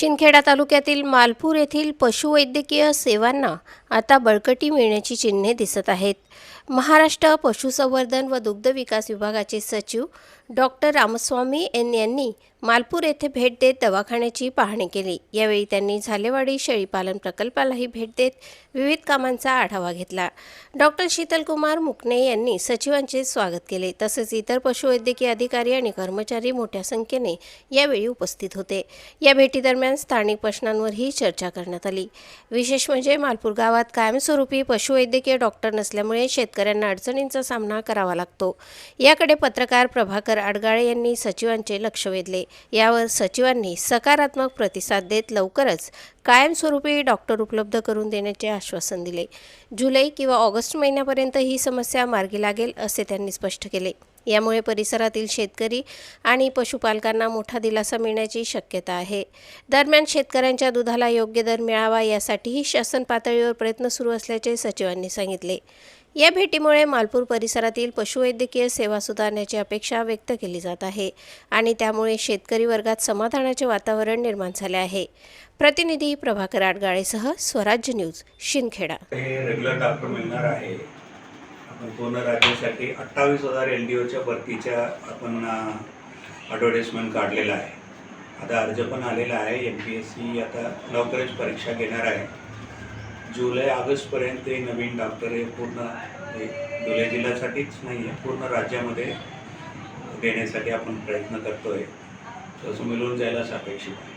शिंदखेडा तालुक्यातील मालपूर येथील पशुवैद्यकीय सेवांना आता बळकटी मिळण्याची चिन्हे दिसत आहेत। महाराष्ट्र पशुसंवर्धन व दुग्ध विकास विभागाचे सचिव डॉक्टर रामस्वामी यांनी मालपूर येथे भेट देत दवाखान्याची पाहणी केली। यावेळी त्यांनी झालेवाडी शेळीपालन प्रकल्पालाही भेट देत विविध कामांचा आढावा घेतला। डॉक्टर शीतलकुमार मुकणे यांनी सचिवांचे स्वागत केले। तसेच इतर पशुवैद्यकीय अधिकारी आणि कर्मचारी मोठ्या संख्येने यावेळी उपस्थित होते। या भेटीदरम्यान स्थानिक प्रश्नांवरही चर्चा करण्यात आली। विशेष म्हणजे मालपूर गावात कायमस्वरूपी पशुवैद्यकीय डॉक्टर नसल्यामुळे शेतकऱ्यांना अडचणींचा सामना करावा लागतो। याकडे पत्रकार प्रभाकर आडगाळे यांनी सचिवांचे लक्ष वेधले। यावर सचिवांनी सकारात्मक प्रतिसाद देत लवकरच कायमस्वरूपी डॉक्टर उपलब्ध करून देण्याचे आश्वासन दिले। जुलै किंवा ऑगस्ट महिन्यापर्यंत ही समस्या मार्गी लागेल असे त्यांनी स्पष्ट केले। यामुळे परिसरातील शेतकरी आणि पशुपालकांना मोठा दिलासा मिळण्याची शक्यता आहे। दरम्यान शेतकऱ्यांच्या दुधाला योग्य दर मिळावा यासाठीही शासन पातळीवर प्रयत्न सुरू असल्याचे सचिवांनी सांगितले। या भेटीमुळे मालपूर परिसरातील पशुवैद्यकीय सेवा सुधारण्याची अपेक्षा व्यक्त केली जात आहे आणि त्यामुळे शेतकरी वर्गात समाधानाचे वातावरण निर्माण झाले आहे। प्रतिनिधी प्रभाकर आडगाळेसह स्वराज्य न्यूज शिंदखेडा। हे रेग्युलर डॉक्टर मिळणार आहे। आपण पूर्ण राज्यासाठी 28,000 LDOच्या भरतीच्या आपण ॲडव्हर्टाइजमेंट काढलेला आहे। आता अर्ज पण आलेला आहे। MPSC आता लवकरच परीक्षा घेणार आहे। जुलै ऑगस्टपर्यंत नवीन डॉक्टर हे पूर्ण धुळे जिल्ह्यासाठीच नाही आहे, पूर्ण राज्यामध्ये देण्यासाठी आपण प्रयत्न करतोय। तसं मिळून जायला अपेक्षित आहे।